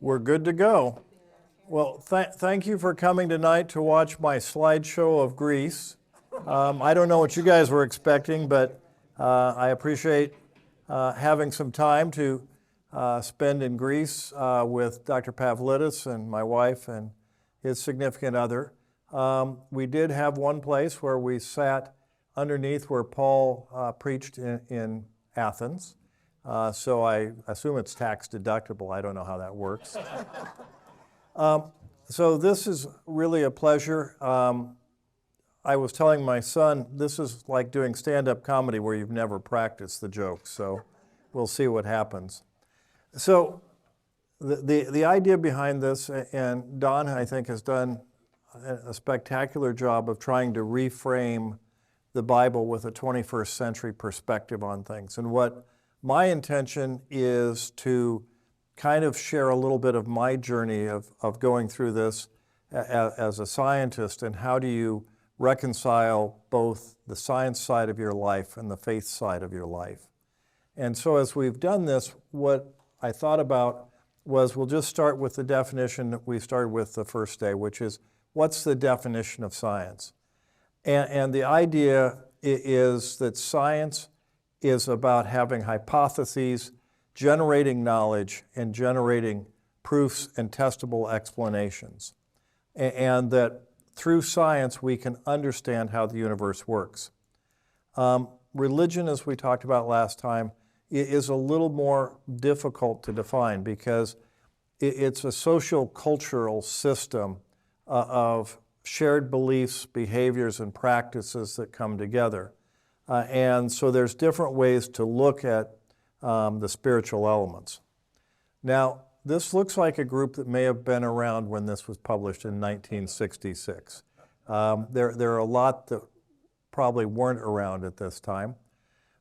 We're good to go. Well, thank you for coming tonight to watch my slideshow of Greece. I don't know what you guys were expecting, but I appreciate having some time to spend in Greece with Dr. Pavlidis and my wife and his significant other. We did have one place where we sat underneath where Paul preached in Athens. So I assume it's tax deductible. I don't know how that works. So this is really a pleasure. I was telling my son, this is like doing stand-up comedy where you've never practiced the jokes. So we'll see what happens. So the idea behind this, and Don, I think, has done a spectacular job of trying to reframe the Bible with a 21st century perspective on things. And what my intention is to kind of share a little bit of my journey of going through this as a scientist, and how do you reconcile both the science side of your life and the faith side of your life. And so as we've done this, what I thought about was we'll just start with the definition that we started with the first day, which is, what's the definition of science? And the idea is that science is about having hypotheses, generating knowledge, and generating proofs and testable explanations. And that through science we can understand how the universe works. Religion, as we talked about last time, is a little more difficult to define because it's a social cultural system of shared beliefs, behaviors, and practices that come together. And so there's different ways to look at the spiritual elements. Now, this looks like a group that may have been around when this was published in 1966. There are a lot that probably weren't around at this time,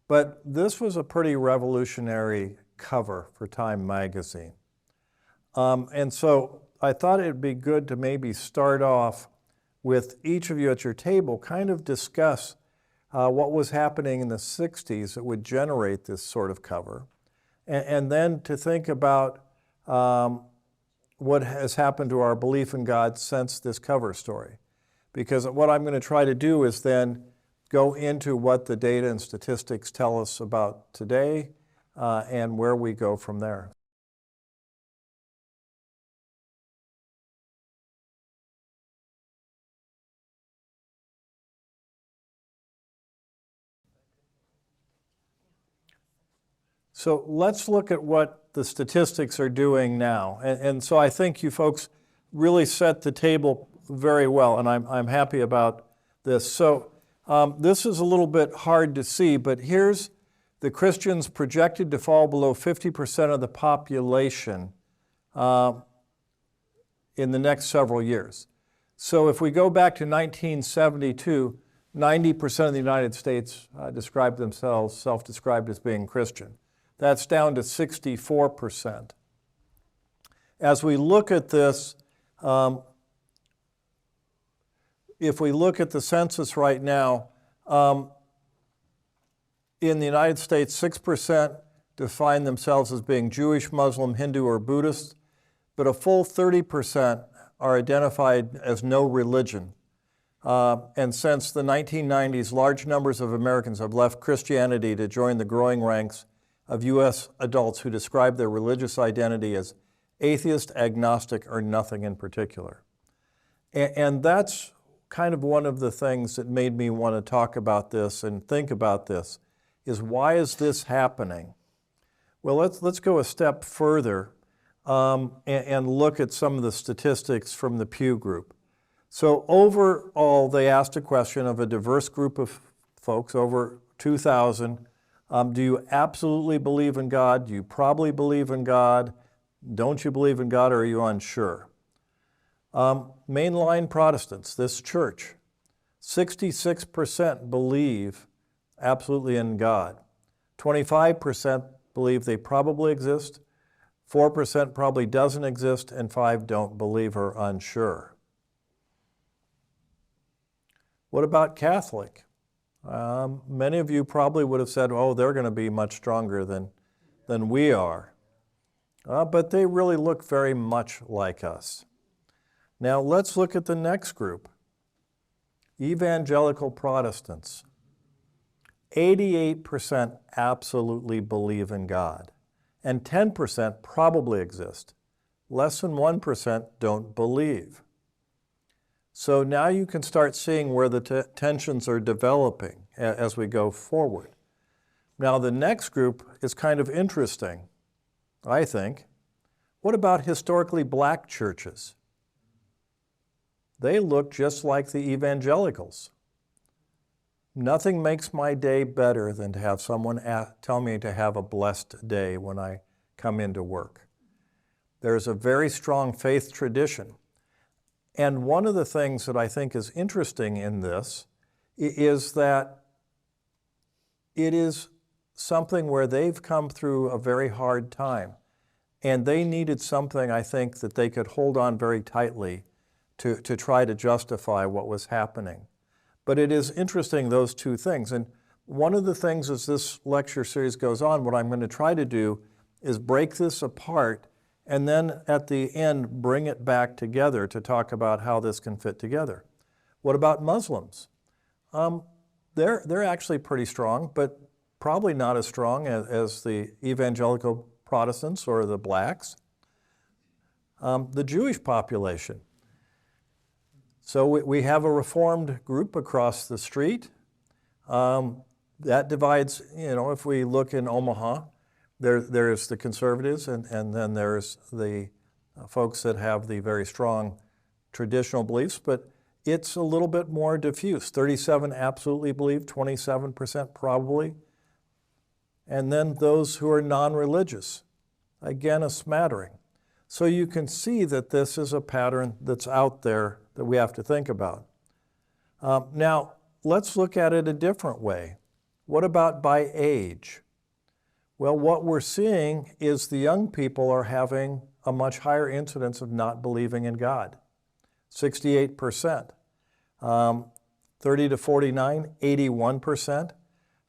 but this was a pretty revolutionary cover for Time magazine. And so I thought it'd be good to maybe start off with each of you at your table kind of discuss what was happening in the 60s that would generate this sort of cover, and then to think about what has happened to our belief in God since this cover story. Because what I'm going to try to do is then go into what the data and statistics tell us about today and where we go from there. So let's look at what the statistics are doing now. And so I think you folks really set the table very well, and I'm happy about this. So this is a little bit hard to see, but here's the Christians projected to fall below 50% of the population in the next several years. So if we go back to 1972, 90% of the United States self-described as being Christian. That's down to 64%. As we look at this, if we look at the census right now, in the United States, 6% define themselves as being Jewish, Muslim, Hindu, or Buddhist, but a full 30% are identified as no religion. And since the 1990s, large numbers of Americans have left Christianity to join the growing ranks of U.S. adults who describe their religious identity as atheist, agnostic, or nothing in particular. And that's kind of one of the things that made me want to talk about this and think about this, is why is this happening? Well, let's go a step further and look at some of the statistics from the Pew Group. So overall, they asked a question of a diverse group of folks, over 2,000. Do you absolutely believe in God? Do you probably believe in God? Don't you believe in God, or are you unsure? Mainline Protestants, this church, 66% believe absolutely in God. 25% believe they probably exist, 4% probably doesn't exist, and 5% don't believe or are unsure. What about Catholic? Many of you probably would have said, oh, they're going to be much stronger than we are. but they really look very much like us. Now let's look at the next group, evangelical Protestants. 88% absolutely believe in God, and 10% probably exist. Less than 1% don't believe. So now you can start seeing where the tensions are developing as we go forward. Now the next group is kind of interesting, I think. What about historically black churches? They look just like the evangelicals. Nothing makes my day better than to have someone tell me to have a blessed day when I come into work. There's a very strong faith tradition. And one of the things that I think is interesting in this is that it is something where they've come through a very hard time. And they needed something, I think, that they could hold on very tightly to try to justify what was happening. But it is interesting, those two things. And one of the things as this lecture series goes on, what I'm going to try to do is break this apart and then at the end bring it back together to talk about how this can fit together. What about Muslims? They're actually pretty strong, but probably not as strong as the evangelical Protestants or the blacks. The Jewish population. So we have a Reformed group across the street. That divides, if we look in Omaha, there's the conservatives and then there's the folks that have the very strong traditional beliefs, but it's a little bit more diffuse. 37 absolutely believe, 27% probably. And then those who are non-religious, again, a smattering. So you can see that this is a pattern that's out there that we have to think about. Now, let's look at it a different way. What about by age? Well, what we're seeing is the young people are having a much higher incidence of not believing in God, 68%. 30 to 49, 81%.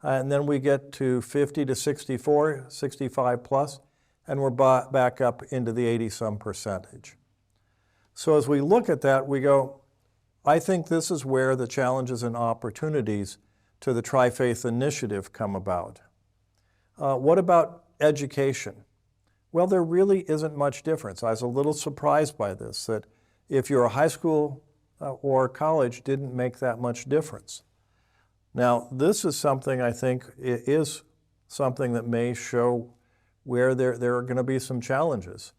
And then we get to 50 to 64, 65 plus, and we're back up into the 80-some percentage. So as we look at that, we go, I think this is where the challenges and opportunities to the Tri-Faith Initiative come about. What about education? Well, there really isn't much difference. I was a little surprised by this, that if you're a high school or college, didn't make that much difference. Now, this is something I think is something that may show where there are going to be some challenges.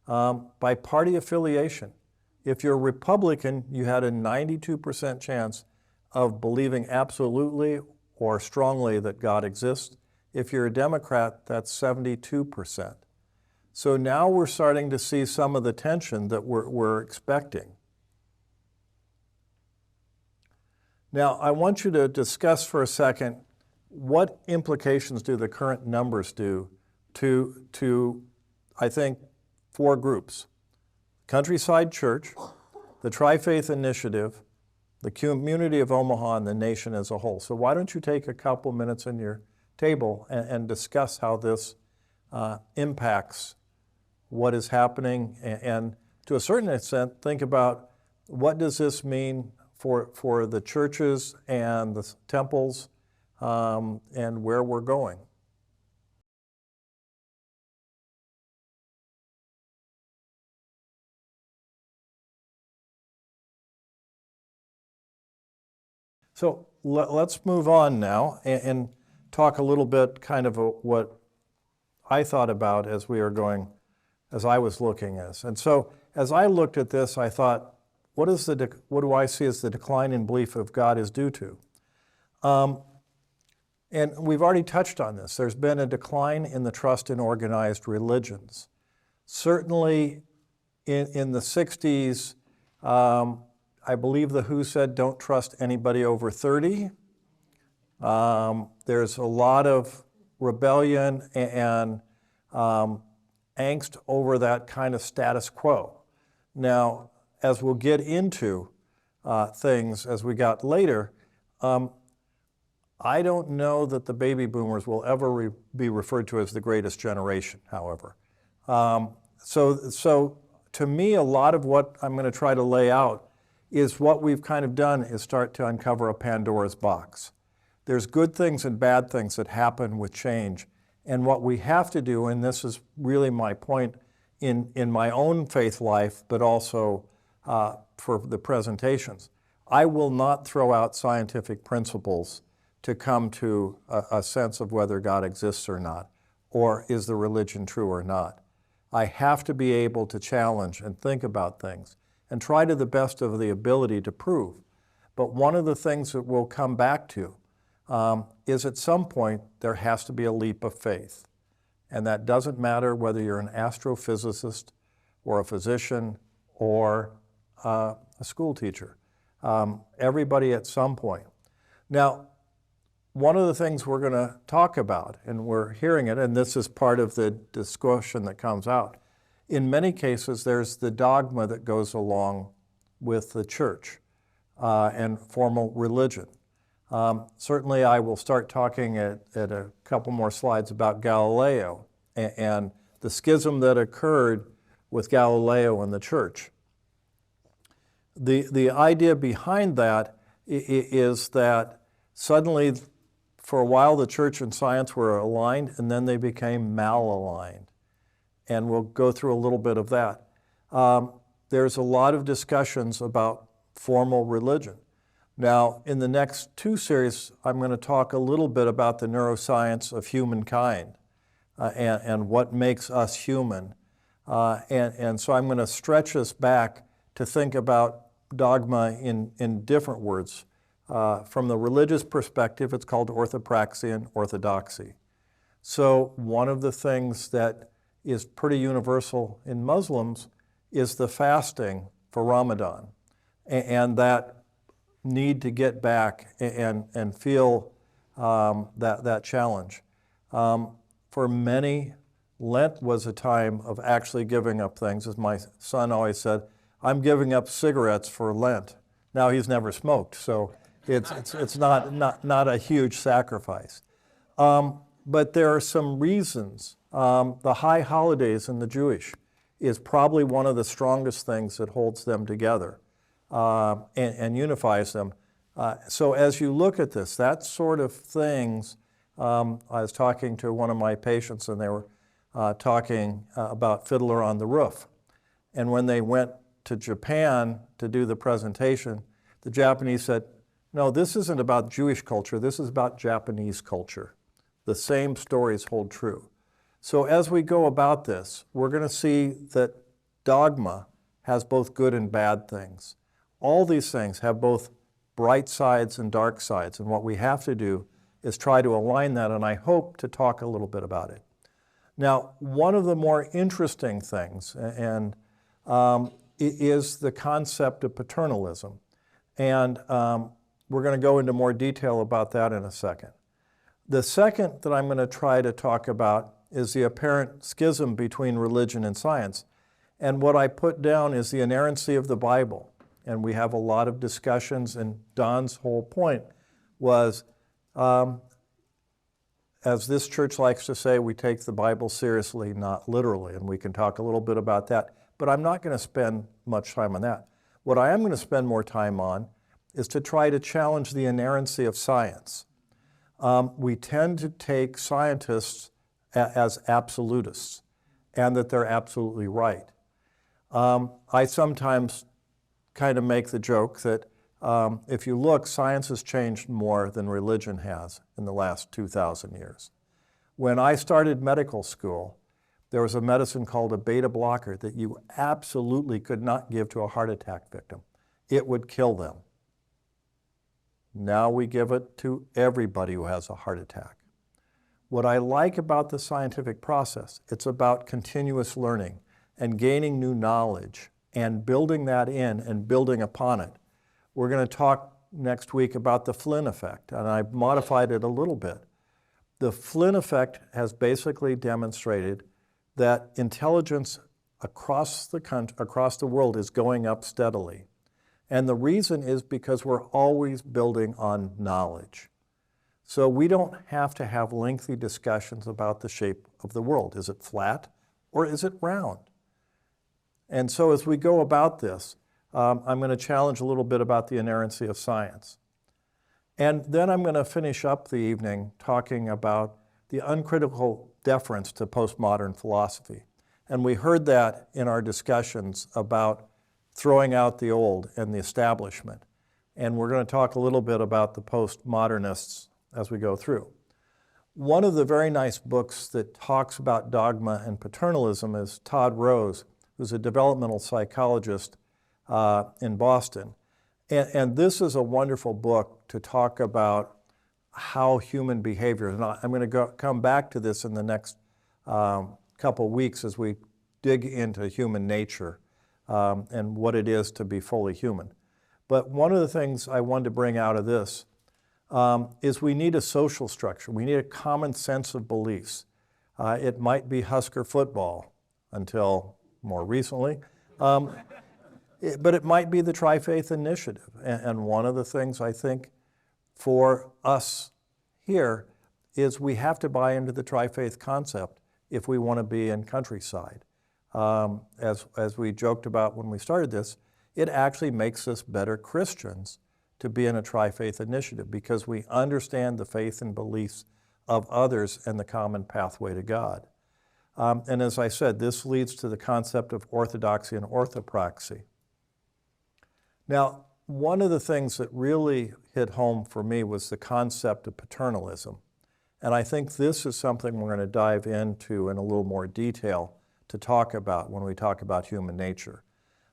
By party affiliation, if you're a Republican, you had a 92% chance of believing absolutely or strongly that God exists. If you're a Democrat, that's 72%. So now we're starting to see some of the tension that we're expecting. Now, I want you to discuss for a second what implications do the current numbers do to I think, 4 groups. Countryside Church, the Tri-Faith Initiative, the community of Omaha, and the nation as a whole. So why don't you take a couple minutes in your table and discuss how this impacts what is happening, and to a certain extent, think about what does this mean for the churches and the temples and where we're going. So let's move on now and talk a little bit kind of what I thought about as we are going, as I was looking at this. And so as I looked at this, I thought, what do I see as the decline in belief of God is due to? And we've already touched on this. There's been a decline in the trust in organized religions. Certainly in the 60s, I believe the WHO said don't trust anybody over 30. There's a lot of rebellion and angst over that kind of status quo. Now, as we'll get into things as we got later, I don't know that the baby boomers will ever be referred to as the greatest generation, however. So to me, a lot of what I'm going to try to lay out is what we've kind of done is start to uncover a Pandora's box. There's good things and bad things that happen with change. And what we have to do, and this is really my point in my own faith life, but also for the presentations, I will not throw out scientific principles to come to a sense of whether God exists or not, or is the religion true or not. I have to be able to challenge and think about things and try to the best of the ability to prove. But one of the things that we'll come back to is at some point there has to be a leap of faith. And that doesn't matter whether you're an astrophysicist or a physician or a school teacher. Everybody at some point. Now, one of the things we're going to talk about, and we're hearing it, and this is part of the discussion that comes out, in many cases there's the dogma that goes along with the church and formal religion. Certainly I will start talking at a couple more slides about Galileo and the schism that occurred with Galileo and the church. The idea behind that is that suddenly, for a while, the church and science were aligned, and then they became malaligned. And we'll go through a little bit of that. There's a lot of discussions about formal religion. Now, in the next two series, I'm going to talk a little bit about the neuroscience of humankind and what makes us human. And so I'm going to stretch us back to think about dogma in different words. From the religious perspective, it's called orthopraxy and orthodoxy. So one of the things that is pretty universal in Muslims is the fasting for Ramadan and that need to get back and feel that challenge. For many, Lent was a time of actually giving up things. As my son always said, I'm giving up cigarettes for Lent. Now, he's never smoked, so it's not a huge sacrifice. But there are some reasons. The high holidays in the Jewish is probably one of the strongest things that holds them together and unifies them. So as you look at this, that sort of things, I was talking to one of my patients and they were talking about Fiddler on the Roof. And when they went to Japan to do the presentation, the Japanese said, no, this isn't about Jewish culture, this is about Japanese culture. The same stories hold true. So as we go about this, we're going to see that dogma has both good and bad things. All these things have both bright sides and dark sides, and what we have to do is try to align that, and I hope to talk a little bit about it. Now, one of the more interesting things is the concept of paternalism, and we're going to go into more detail about that in a second. The second that I'm going to try to talk about is the apparent schism between religion and science. And what I put down is the inerrancy of the Bible. And we have a lot of discussions, and Don's whole point was, as this church likes to say, we take the Bible seriously, not literally, and we can talk a little bit about that. But I'm not going to spend much time on that. What I am going to spend more time on is to try to challenge the inerrancy of science. We tend to take scientists as absolutists, and that they're absolutely right. I sometimes kind of make the joke that if you look, science has changed more than religion has in the last 2,000 years. When I started medical school, there was a medicine called a beta blocker that you absolutely could not give to a heart attack victim. It would kill them. Now we give it to everybody who has a heart attack. What I like about the scientific process, it's about continuous learning and gaining new knowledge and building that in and building upon it. We're going to talk next week about the Flynn effect, and I've modified it a little bit. The Flynn effect has basically demonstrated that intelligence across the world is going up steadily. And the reason is because we're always building on knowledge. So we don't have to have lengthy discussions about the shape of the world. Is it flat or is it round? And so as we go about this, I'm going to challenge a little bit about the inerrancy of science. And then I'm going to finish up the evening talking about the uncritical deference to postmodern philosophy. And we heard that in our discussions about throwing out the old and the establishment. And we're going to talk a little bit about the postmodernists as we go through. One of the very nice books that talks about dogma and paternalism is Todd Rose, who's a developmental psychologist in Boston. And this is a wonderful book to talk about how human behavior, and I'm going to come back to this in the next couple weeks as we dig into human nature and what it is to be fully human. But one of the things I wanted to bring out of this is we need a social structure. We need a common sense of beliefs. It might be Husker football until more recently, but it might be the Tri-Faith Initiative. And one of the things I think for us here is we have to buy into the Tri-Faith concept if we want to be in countryside. As we joked about when we started this, it actually makes us better Christians to be in a Tri-Faith Initiative because we understand the faith and beliefs of others and the common pathway to God. And as I said, this leads to the concept of orthodoxy and orthopraxy. Now, one of the things that really hit home for me was the concept of paternalism. And I think this is something we're going to dive into in a little more detail to talk about when we talk about human nature.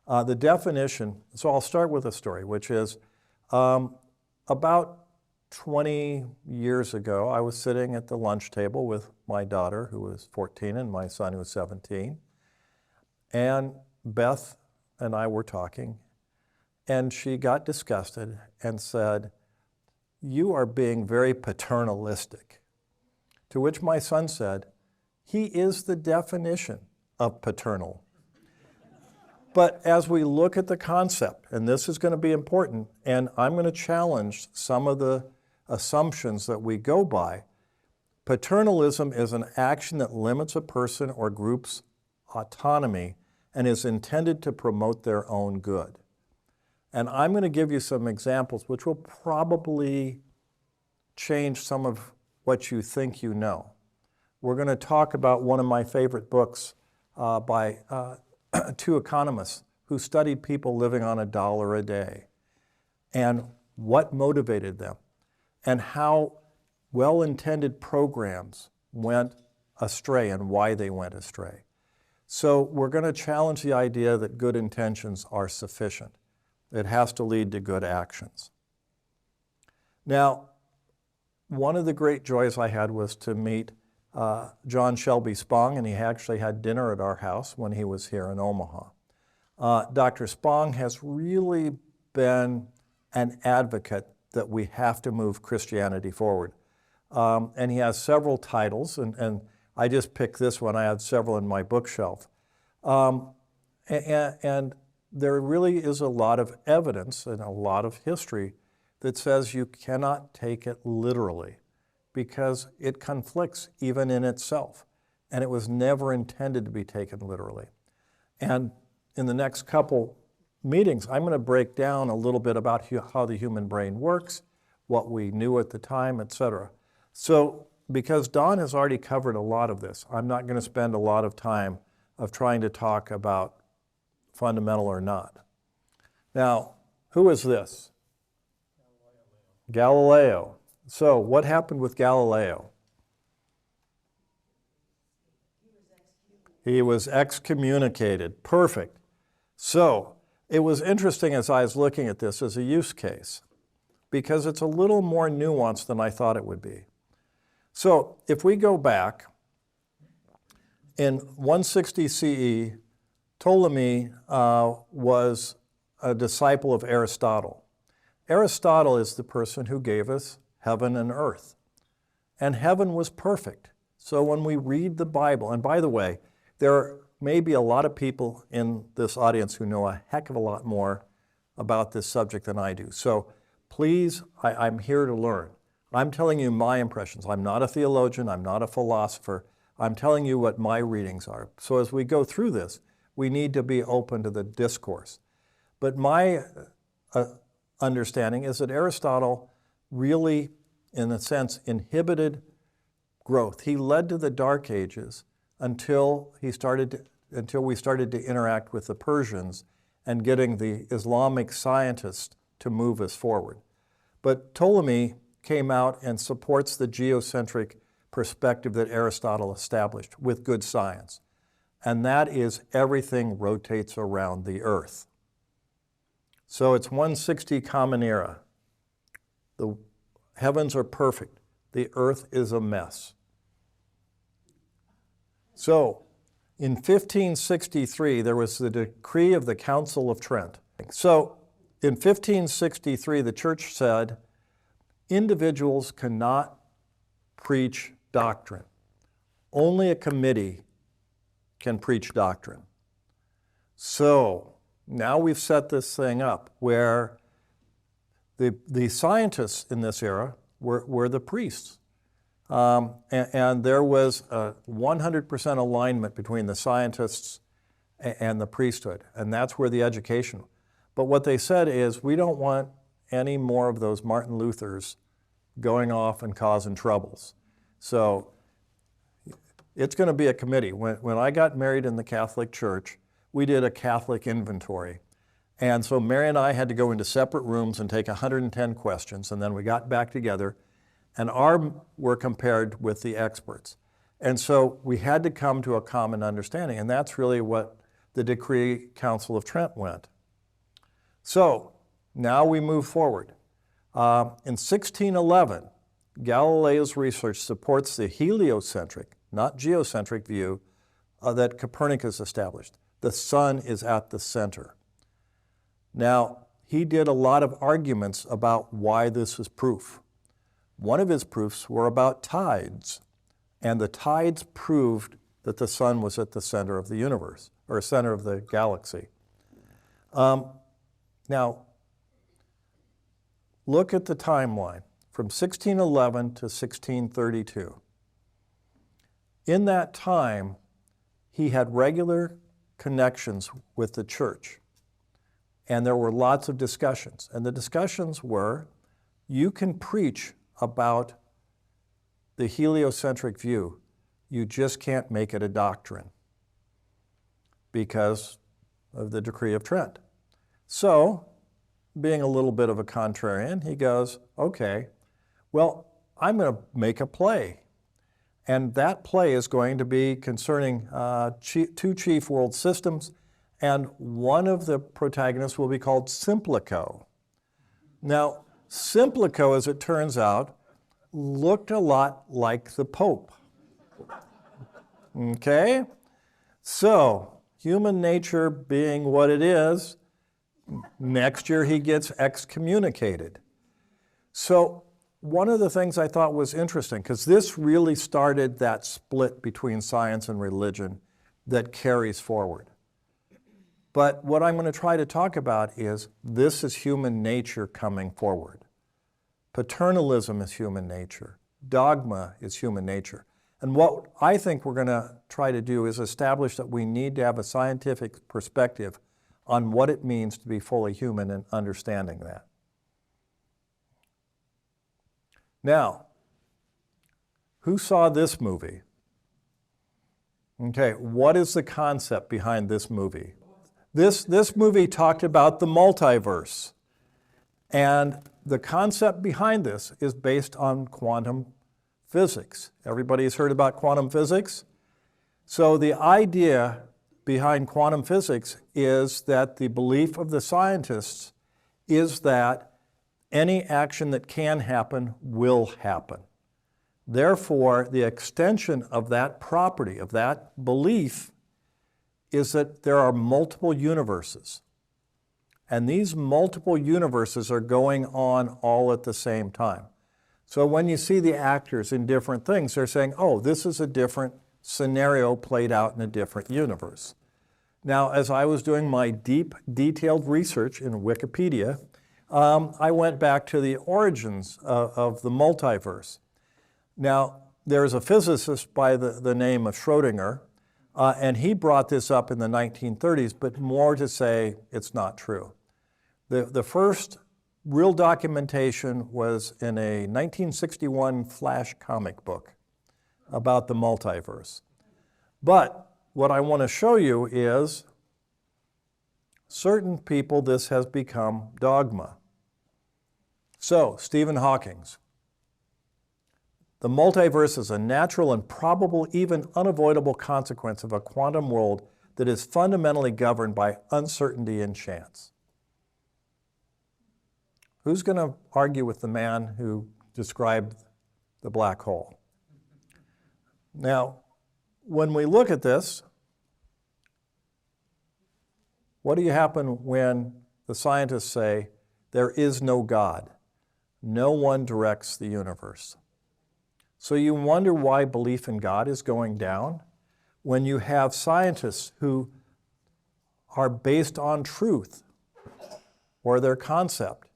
The definition, so I'll start with a story, which is about 20 years ago, I was sitting at the lunch table with my daughter, who was 14, and my son, who was 17. And Beth and I were talking, and she got disgusted and said, "You are being very paternalistic." To which my son said, "He is the definition of paternal." But as we look at the concept, and this is going to be important, and I'm going to challenge some of the assumptions that we go by, paternalism is an action that limits a person or group's autonomy and is intended to promote their own good. And I'm going to give you some examples which will probably change some of what you think you know. We're going to talk about one of my favorite books by two economists who studied people living on $1 a day and what motivated them and how well-intended programs went astray and why they went astray. So we're going to challenge the idea that good intentions are sufficient. It has to lead to good actions. Now, one of the great joys I had was to meet John Shelby Spong, and he actually had dinner at our house when he was here in Omaha. Dr. Spong has really been an advocate that we have to move Christianity forward. And he has several titles, and I just picked this one. I had several in my bookshelf. And there really is a lot of evidence and a lot of history that says you cannot take it literally because it conflicts even in itself. And it was never intended to be taken literally. And in the next couple meetings, I'm going to break down a little bit about how the human brain works, what we knew at the time, etc. So because Don has already covered a lot of this, I'm not going to spend a lot of time of trying to talk about fundamental or not. Now, who is this? Galileo. So what happened with Galileo? He was excommunicated. Perfect. So it was interesting as I was looking at this as a use case because it's a little more nuanced than I thought it would be. So if we go back, in 160 CE, Ptolemy was a disciple of Aristotle. Aristotle is the person who gave us heaven and earth. And heaven was perfect. So when we read the Bible, and by the way, there may be a lot of people in this audience who know a heck of a lot more about this subject than I do. So please, I'm here to learn. I'm telling you my impressions. I'm not a theologian. I'm not a philosopher. I'm telling you what my readings are. So as we go through this, we need to be open to the discourse. But my understanding is that Aristotle really, in a sense, inhibited growth. He led to the Dark Ages until we started to interact with the Persians and getting the Islamic scientists to move us forward. But Ptolemy came out and supports the geocentric perspective that Aristotle established with good science. And that is everything rotates around the earth. So it's 160 Common Era. The heavens are perfect. The earth is a mess. So in 1563, there was the decree of the Council of Trent. So in 1563, the church said, individuals cannot preach doctrine. Only a committee can preach doctrine. So now we've set this thing up where the scientists in this era were the priests. And there was a 100% alignment between the scientists and the priesthood, and that's where the education. But what they said is, we don't want any more of those Martin Luthers going off and causing troubles. So it's going to be a committee. When I got married in the Catholic Church, we did a Catholic inventory. And so Mary and I had to go into separate rooms and take 110 questions, and then we got back together, and were compared with the experts. And so we had to come to a common understanding, and that's really what the Decree Council of Trent went. So now we move forward. In 1611, Galileo's research supports the heliocentric, not geocentric view that Copernicus established. The sun is at the center. Now, he did a lot of arguments about why this is proof. One of his proofs were about tides, and the tides proved that the sun was at the center of the universe, or center of the galaxy. Now, look at the timeline from 1611 to 1632. In that time, he had regular connections with the church, and there were lots of discussions. And the discussions were, you can preach about the heliocentric view, you just can't make it a doctrine because of the Decree of Trent. So, being a little bit of a contrarian, he goes, okay, well, I'm going to make a play. And that play is going to be concerning two chief world systems, and one of the protagonists will be called Simplico. Now, Simplico, as it turns out, looked a lot like the Pope. Okay? So, human nature being what it is, next year he gets excommunicated. So, one of the things I thought was interesting, because this really started that split between science and religion that carries forward. But what I'm going to try to talk about is this is human nature coming forward. Paternalism is human nature. Dogma is human nature. And what I think we're going to try to do is establish that we need to have a scientific perspective on what it means to be fully human and understanding that. Now, who saw this movie? Okay, what is the concept behind this movie? This movie talked about the multiverse. And the concept behind this is based on quantum physics. Everybody has heard about quantum physics? So the idea behind quantum physics is that the belief of the scientists is that any action that can happen will happen. Therefore, the extension of that property, of that belief, is that there are multiple universes. And these multiple universes are going on all at the same time. So when you see the actors in different things, they're saying, oh, this is a different scenario played out in a different universe. Now, as I was doing my deep, detailed research in Wikipedia, I went back to the origins of the multiverse. Now, there's a physicist by the name of Schrodinger, and he brought this up in the 1930s, but more to say it's not true. The first real documentation was in a 1961 Flash comic book about the multiverse. But what I want to show you is certain people this has become dogma. So, Stephen Hawking's. The multiverse is a natural and probable, even unavoidable consequence of a quantum world that is fundamentally governed by uncertainty and chance. Who's going to argue with the man who described the black hole? Now, when we look at this, what do you happen when the scientists say there is no God? No one directs the universe. So you wonder why belief in God is going down when you have scientists who are based on truth or their concept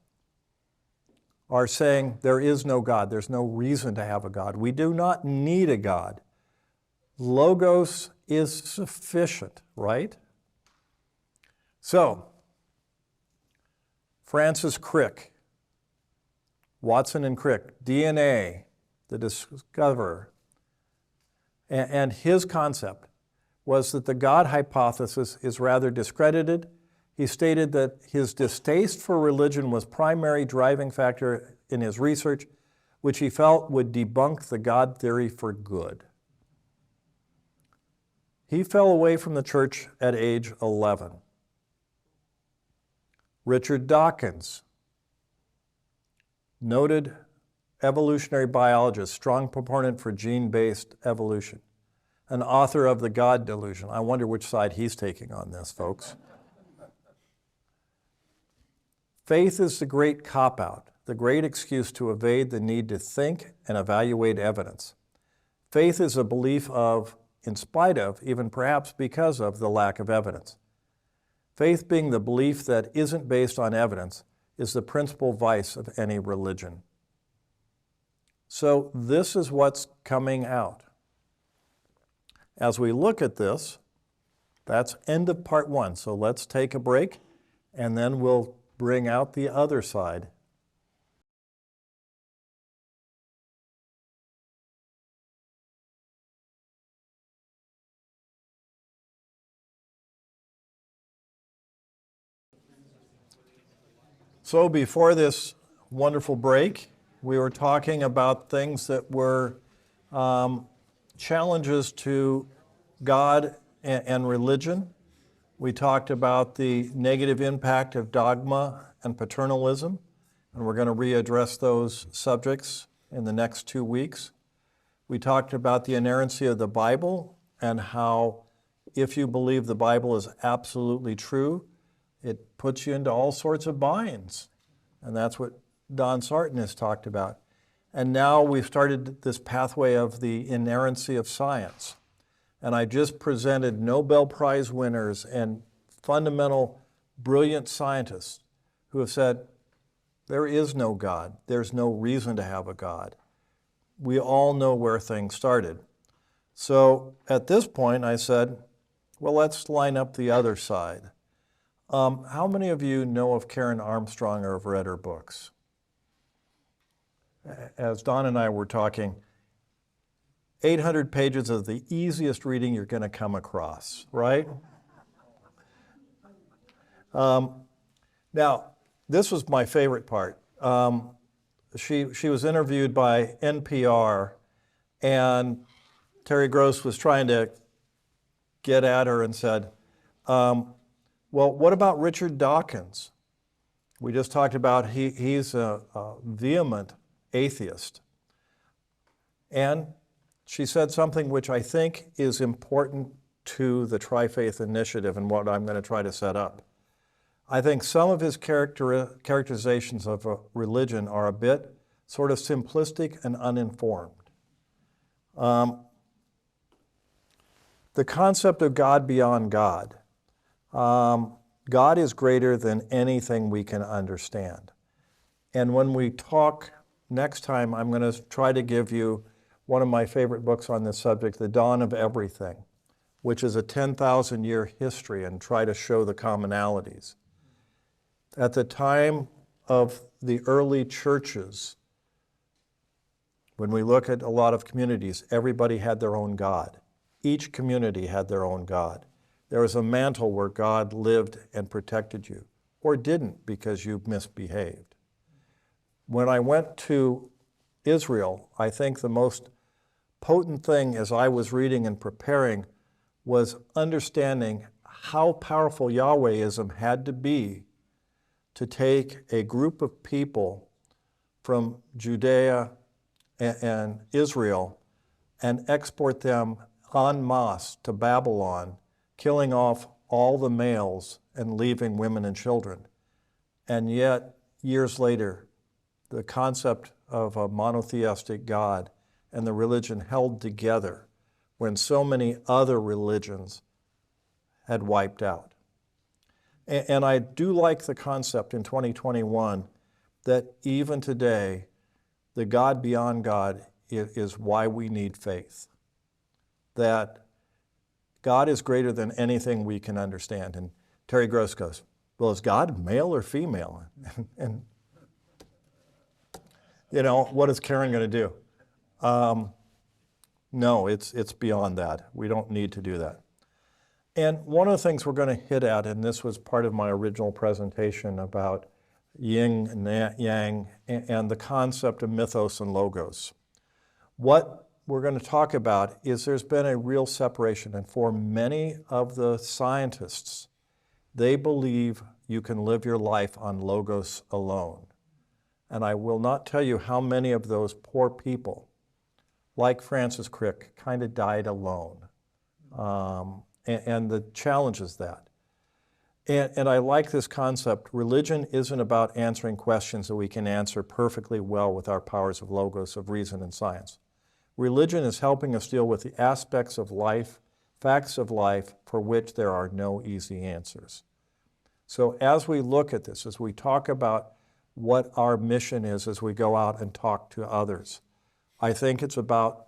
are saying there is no God. There's no reason to have a God. We do not need a God. Logos is sufficient, right? So, Francis Crick, Watson and Crick, DNA, the discoverer, and his concept was that the God hypothesis is rather discredited. He stated that his distaste for religion was primary driving factor in his research, which he felt would debunk the God theory for good. He fell away from the church at age 11. Richard Dawkins, noted evolutionary biologist, strong proponent for gene-based evolution, an author of The God Delusion. I wonder which side he's taking on this, folks. Faith is the great cop-out, the great excuse to evade the need to think and evaluate evidence. Faith is a belief of, in spite of, even perhaps because of, the lack of evidence. Faith being the belief that isn't based on evidence is the principal vice of any religion. So this is what's coming out. As we look at this, that's end of part one. So let's take a break, and then we'll bring out the other side. So before this wonderful break, we were talking about things that were challenges to God and religion. We talked about the negative impact of dogma and paternalism, and we're going to readdress those subjects in the next 2 weeks. We talked about the inerrancy of the Bible and how if you believe the Bible is absolutely true, it puts you into all sorts of binds. And that's what Don Sarton has talked about. And now we've started this pathway of the inerrancy of science. And I just presented Nobel Prize winners and fundamental brilliant scientists who have said, there is no God. There's no reason to have a God. We all know where things started. So at this point, I said, well, let's line up the other side. How many of you know of Karen Armstrong or have read her books? As Don and I were talking, 800 pages of the easiest reading you're going to come across, right? Now, this was my favorite part. She was interviewed by NPR, and Terry Gross was trying to get at her and said, well, what about Richard Dawkins? We just talked about he's a vehement atheist. And she said something which I think is important to the Tri-Faith Initiative and what I'm going to try to set up. I think some of his characterizations of a religion are a bit sort of simplistic and uninformed. The concept of God beyond God. God is greater than anything we can understand. And when we talk next time, I'm going to try to give you one of my favorite books on this subject, The Dawn of Everything, which is a 10,000-year history and try to show the commonalities. At the time of the early churches, when we look at a lot of communities, everybody had their own God. Each community had their own God. There was a mantle where God lived and protected you, or didn't because you misbehaved. When I went to Israel, I think the most potent thing as I was reading and preparing was understanding how powerful Yahwehism had to be to take a group of people from Judea and Israel and export them en masse to Babylon, killing off all the males and leaving women and children. And yet, years later, the concept of a monotheistic God and the religion held together when so many other religions had wiped out. And I do like the concept in 2021 that even today, the God beyond God is why we need faith. That God is greater than anything we can understand. And Terry Gross goes, well, is God male or female? And you know, what is Karen going to do? No, it's beyond that. We don't need to do that. And one of the things we're going to hit at, and this was part of my original presentation about yin and yang and the concept of mythos and logos. What we're going to talk about is there's been a real separation, and for many of the scientists, they believe you can live your life on logos alone. And I will not tell you how many of those poor people, like Francis Crick, kind of died alone. And the challenge is that. And I like this concept. Religion isn't about answering questions that we can answer perfectly well with our powers of logos, of reason and science. Religion is helping us deal with the aspects of life, facts of life, for which there are no easy answers. So as we look at this, as we talk about what our mission is as we go out and talk to others, I think it's about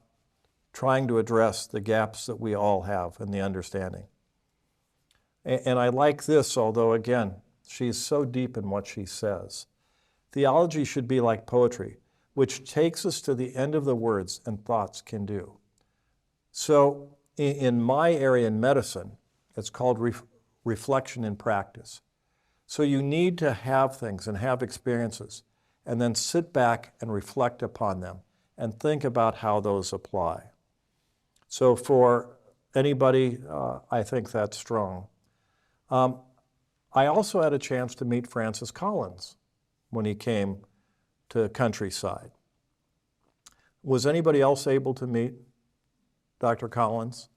trying to address the gaps that we all have in the understanding. And I like this, although again, she's so deep in what she says. Theology should be like poetry, which takes us to the end of the words and thoughts can do. So in my area in medicine, it's called reflection in practice. So you need to have things and have experiences and then sit back and reflect upon them and think about how those apply. So for anybody, I think that's strong. I also had a chance to meet Francis Collins when he came to Countryside. Was anybody else able to meet Dr. Collins?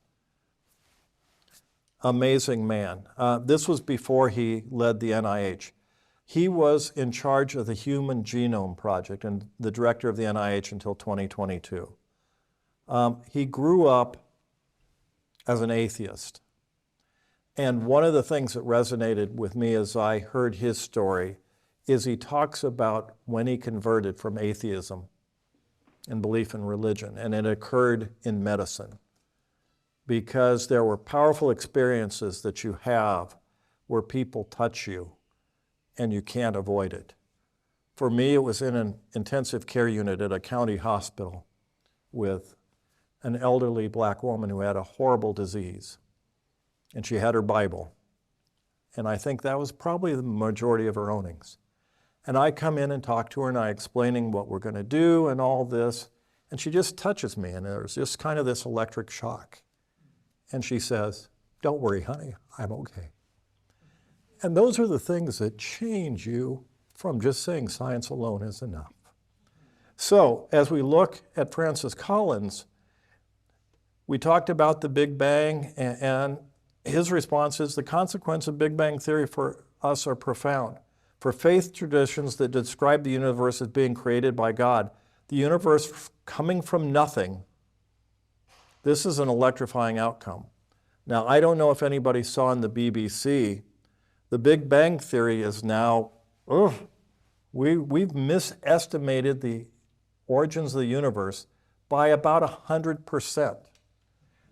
Amazing man. This was before he led the NIH. He was in charge of the Human Genome Project and the director of the NIH until 2022. He grew up as an atheist. And one of the things that resonated with me as I heard his story is he talks about when he converted from atheism and belief in religion, and it occurred in medicine. Because there were powerful experiences that you have where people touch you and you can't avoid it. For me, it was in an intensive care unit at a county hospital with an elderly black woman who had a horrible disease. And she had her Bible. And I think that was probably the majority of her earnings. And I come in and talk to her, and I explaining what we're going to do and all this. And she just touches me, and there's just kind of this electric shock. And she says, "Don't worry, honey, I'm okay." And those are the things that change you from just saying science alone is enough. So as we look at Francis Collins, we talked about the Big Bang, and his response is, the consequences of Big Bang theory for us are profound. For faith traditions that describe the universe as being created by God, the universe coming from nothing, this is an electrifying outcome. Now, I don't know if anybody saw on the BBC, the Big Bang theory is now, we've misestimated the origins of the universe by about 100%.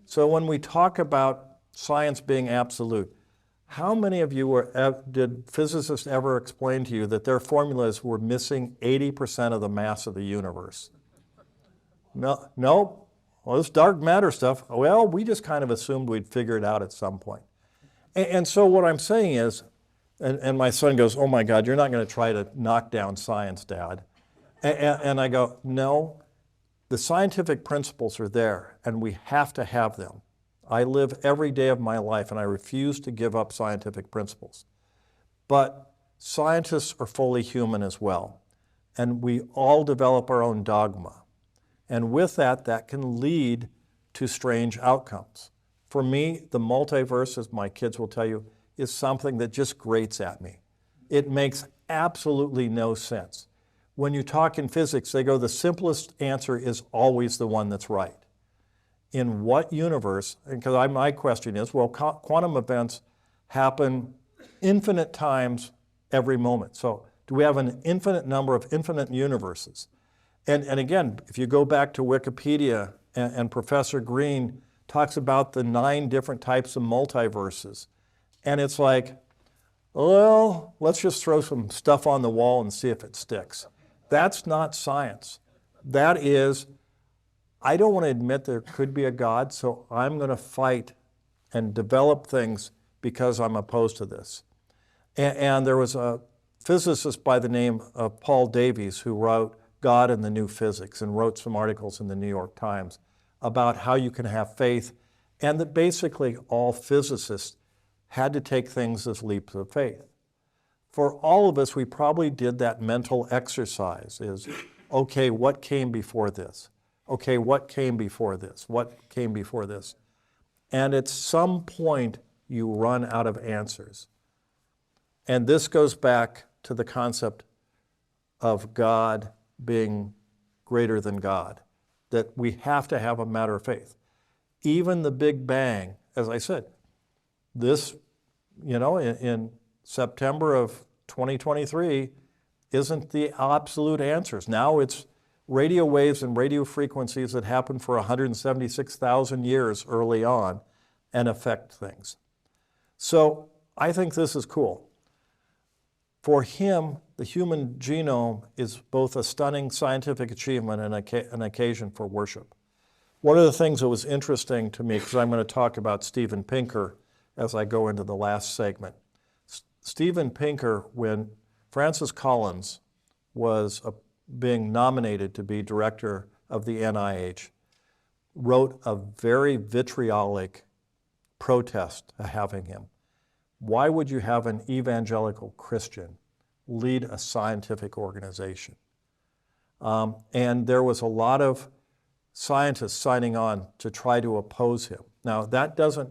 So when we talk about science being absolute, how many of you did physicists ever explain to you that their formulas were missing 80% of the mass of the universe? No, no. Well, this dark matter stuff, well, we just kind of assumed we'd figure it out at some point. And so what I'm saying is, and my son goes, oh my God, you're not going to try to knock down science, Dad. And I go, no, the scientific principles are there, and we have to have them. I live every day of my life, and I refuse to give up scientific principles. But scientists are fully human as well, and we all develop our own dogma. And with that, that can lead to strange outcomes. For me, the multiverse, as my kids will tell you, is something that just grates at me. It makes absolutely no sense. When you talk in physics, they go, the simplest answer is always the one that's right. In what universe, because my question is, well, quantum events happen infinite times every moment. So do we have an infinite number of infinite universes? And again, if you go back to Wikipedia, and Professor Green talks about the 9 different types of multiverses, and it's like, well, let's just throw some stuff on the wall and see if it sticks. That's not science. That is, I don't want to admit there could be a God, so I'm going to fight and develop things because I'm opposed to this. And there was a physicist by the name of Paul Davies who wrote God and the New Physics and wrote some articles in the New York Times about how you can have faith, and that basically all physicists had to take things as leaps of faith. For all of us, we probably did that mental exercise is, okay, what came before this? Okay, what came before this? What came before this? And at some point, you run out of answers. And this goes back to the concept of God being greater than God, that we have to have a matter of faith. Even the Big Bang, as I said, this, in September of 2023 isn't the absolute answers. Now it's radio waves and radio frequencies that happen for 176,000 years early on and affect things. So I think this is cool. For him, the human genome is both a stunning scientific achievement and an occasion for worship. One of the things that was interesting to me, because I'm going to talk about Steven Pinker as I go into the last segment. Steven Pinker, when Francis Collins was being nominated to be director of the NIH, wrote a very vitriolic protest to having him. Why would you have an evangelical Christian lead a scientific organization? And there was a lot of scientists signing on to try to oppose him. Now,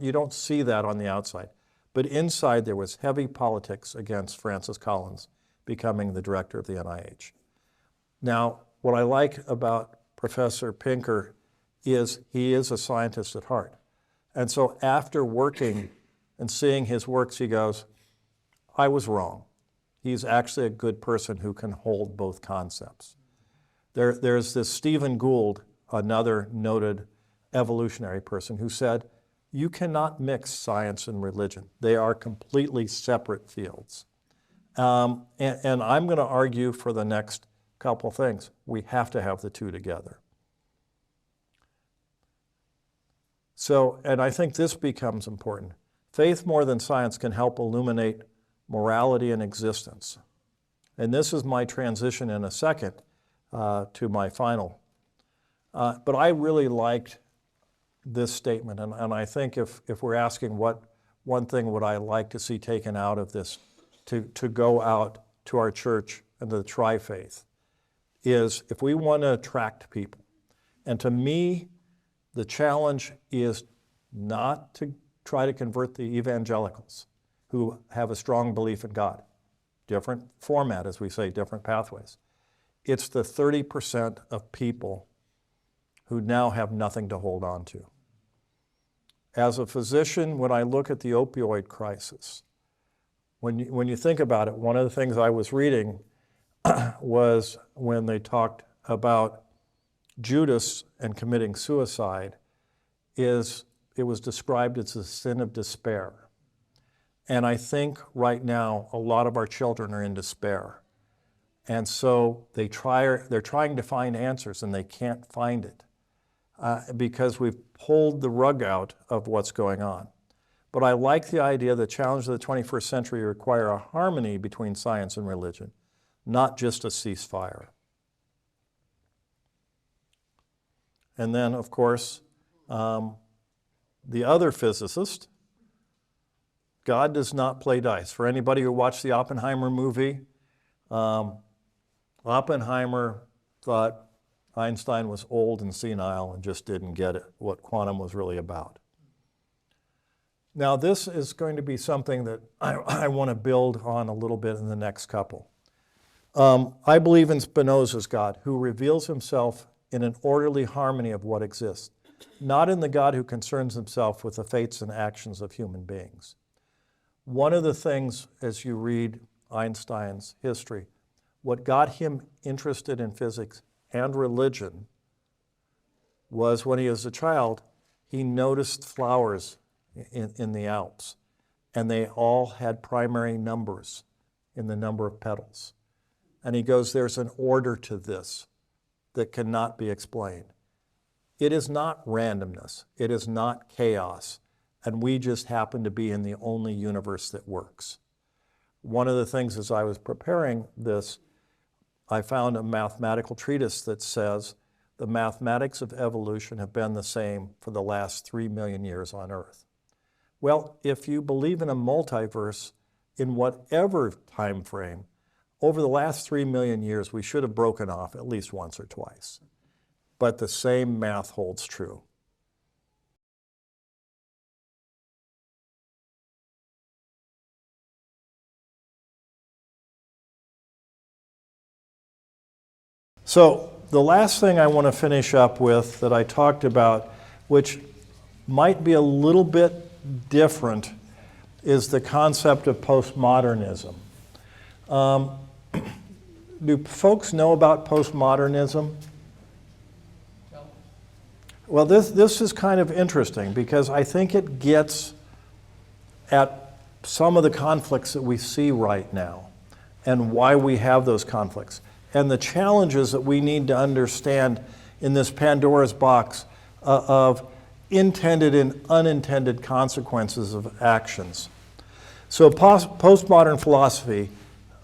you don't see that on the outside, but inside there was heavy politics against Francis Collins becoming the director of the NIH. Now, what I like about Professor Pinker is he is a scientist at heart. And so after working and seeing his works, he goes, I was wrong. He's actually a good person who can hold both concepts. There's this Stephen Gould, another noted evolutionary person, who said, you cannot mix science and religion. They are completely separate fields. And I'm going to argue for the next couple things. We have to have the two together. So, and I think this becomes important. Faith more than science can help illuminate morality and existence. And this is my transition in a second to my final. But I really liked this statement, and I think if we're asking what one thing would I like to see taken out of this to go out to our church and to the tri-faith, is if we want to attract people. And to me, the challenge is not to try to convert the evangelicals who have a strong belief in God. Different format, as we say, different pathways. It's the 30% of people who now have nothing to hold on to. As a physician, when I look at the opioid crisis, when you think about it, one of the things I was reading was when they talked about Judas and committing suicide it was described as a sin of despair. And I think right now a lot of our children are in despair. And so they're trying to find answers and they can't find it because we've pulled the rug out of what's going on. But I like the idea that challenges of the 21st century require a harmony between science and religion, not just a ceasefire. And then, of course, the other physicist, God does not play dice. For anybody who watched the Oppenheimer movie, Oppenheimer thought Einstein was old and senile and just didn't get it, what quantum was really about. Now, this is going to be something that I want to build on a little bit in the next couple. I believe in Spinoza's God, who reveals himself in an orderly harmony of what exists, not in the God who concerns himself with the fates and actions of human beings. One of the things, as you read Einstein's history, what got him interested in physics and religion was when he was a child, he noticed flowers in the Alps, and they all had primary numbers in the number of petals. And he goes, there's an order to this that cannot be explained. It is not randomness. It is not chaos. And we just happen to be in the only universe that works. One of the things as I was preparing this, I found a mathematical treatise that says the mathematics of evolution have been the same for the last 3 million years on Earth. Well, if you believe in a multiverse in whatever time frame, over the last 3 million years, we should have broken off at least once or twice. But the same math holds true. So the last thing I want to finish up with that I talked about, which might be a little bit different, is the concept of postmodernism. Do folks know about postmodernism? No. Well, this is kind of interesting because I think it gets at some of the conflicts that we see right now and why we have those conflicts and the challenges that we need to understand in this Pandora's box of intended and unintended consequences of actions. So postmodern philosophy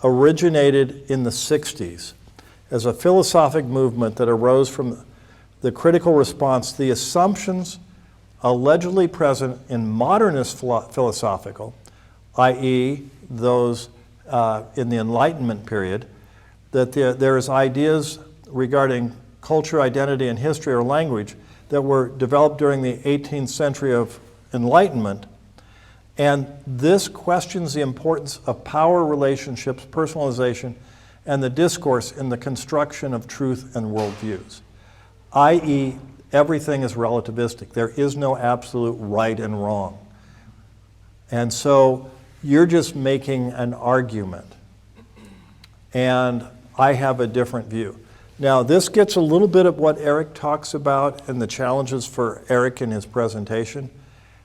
originated in the 60s as a philosophic movement that arose from the critical response to the assumptions allegedly present in modernist philosophical, i.e. those in the Enlightenment period, that there's ideas regarding culture, identity, and history or language that were developed during the 18th century of Enlightenment. And this questions the importance of power relationships, personalization, and the discourse in the construction of truth and worldviews, i.e. everything is relativistic. There is no absolute right and wrong. And so you're just making an argument. And I have a different view. Now, this gets a little bit of what Eric talks about and the challenges for Eric in his presentation,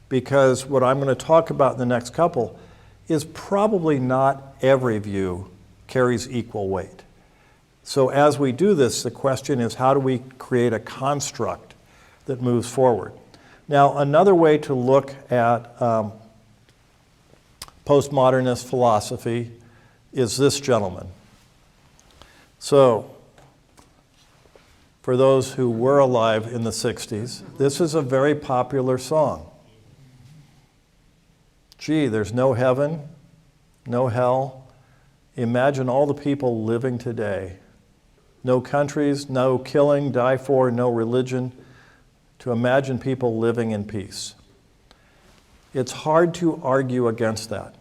because what I'm going to talk about in the next couple is probably not every view carries equal weight. So as we do this, the question is, how do we create a construct that moves forward? Now, another way to look at postmodernist philosophy is this gentleman. So, for those who were alive in the 60s, this is a very popular song. Gee, there's no heaven, no hell. Imagine all the people living today. No countries, no killing, die for, no religion. To imagine people living in peace. It's hard to argue against that.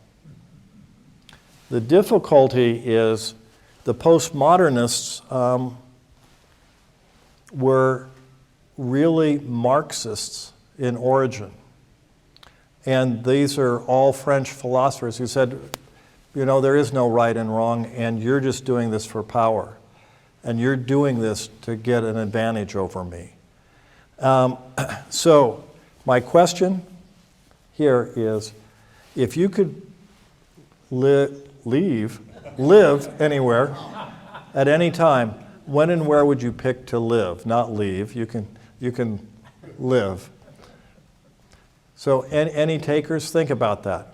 The difficulty is the postmodernists were really Marxists in origin. And these are all French philosophers who said, you know, there is no right and wrong, and you're just doing this for power. and you're doing this to get an advantage over me. So my question here is, if you could live anywhere at any time, when and where would you pick to live? Not leave. You can live. So any takers? Think about that.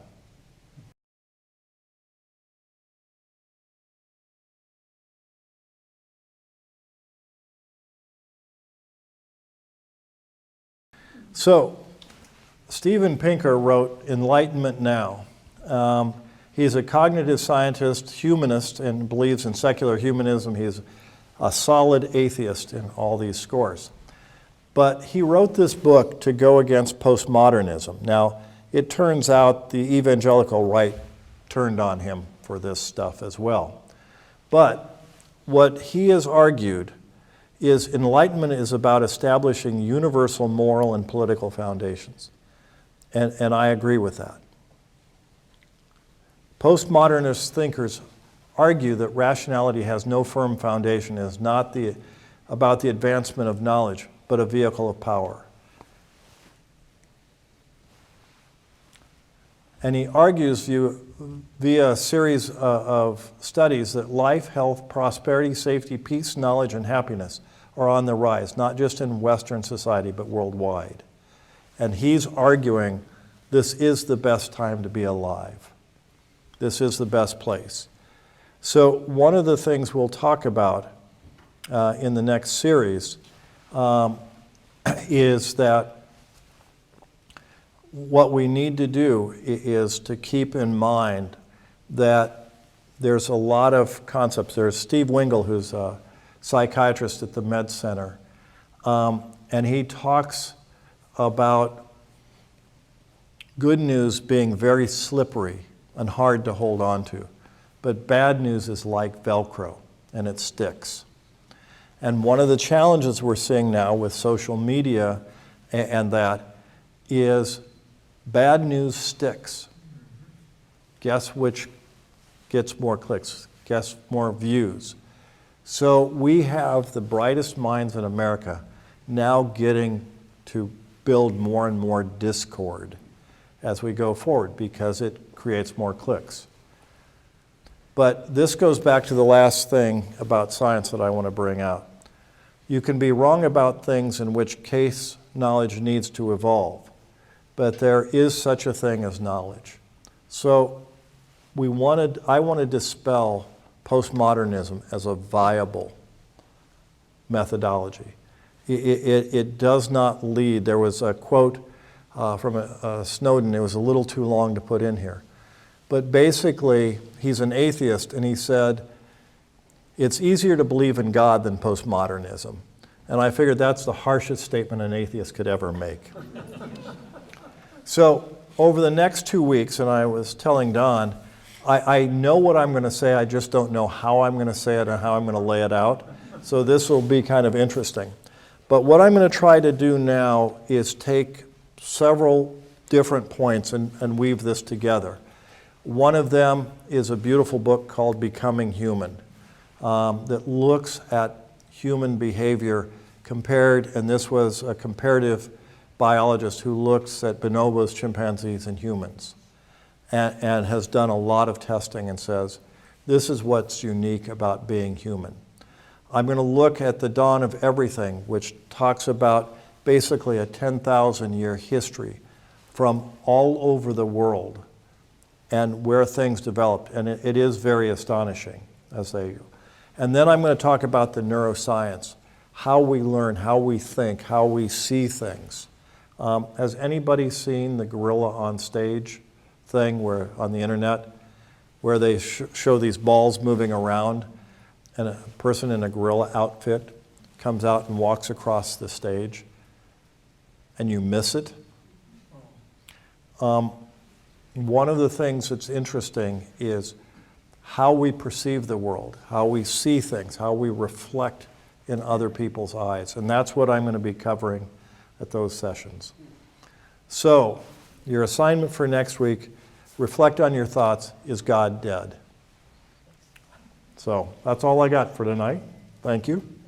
So Steven Pinker wrote Enlightenment Now. He's a cognitive scientist, humanist, and believes in secular humanism. He's a solid atheist in all these scores. But he wrote this book to go against postmodernism. Now, it turns out the evangelical right turned on him for this stuff as well. But what he has argued is enlightenment is about establishing universal moral and political foundations. And I agree with that. Postmodernist thinkers argue that rationality has no firm foundation, is not about the advancement of knowledge, but a vehicle of power. And he argues via a series of studies that life, health, prosperity, safety, peace, knowledge, and happiness are on the rise, not just in Western society, but worldwide. And he's arguing this is the best time to be alive. This is the best place. So one of the things we'll talk about in the next series is that what we need to do is to keep in mind that there's a lot of concepts. There's Steve Windle, who's a psychiatrist at the Med Center, and he talks about good news being very slippery and hard to hold on to. But bad news is like Velcro, and it sticks. And one of the challenges we're seeing now with social media and that is bad news sticks. Guess which gets more clicks? Guess more views? So we have the brightest minds in America now getting to build more and more discord as we go forward because it creates more clicks. But this goes back to the last thing about science that I want to bring out. You can be wrong about things, in which case knowledge needs to evolve, but there is such a thing as knowledge. So I want to dispel postmodernism as a viable methodology. It does not lead. There was a quote from Snowden. It was a little too long to put in here. But basically, he's an atheist, and he said, it's easier to believe in God than postmodernism. And I figured that's the harshest statement an atheist could ever make. So over the next 2 weeks, and I was telling Don, I know what I'm going to say, I just don't know how I'm going to say it or how I'm going to lay it out. So this will be kind of interesting. But what I'm going to try to do now is take several different points and weave this together. One of them is a beautiful book called Becoming Human that looks at human behavior compared, and this was a comparative biologist who looks at bonobos, chimpanzees, and humans and has done a lot of testing and says, this is what's unique about being human. I'm going to look at The Dawn of Everything, which talks about basically a 10,000-year history from all over the world and where things developed, and it is very astonishing as they. And then I'm going to talk about the neuroscience, how we learn, how we think, how we see things. Has anybody seen the gorilla on stage thing where on the internet, where they show these balls moving around, and a person in a gorilla outfit comes out and walks across the stage, and you miss it? One of the things that's interesting is how we perceive the world, how we see things, how we reflect in other people's eyes. And that's what I'm going to be covering at those sessions. So, your assignment for next week, reflect on your thoughts, is God dead? So, that's all I got for tonight. Thank you.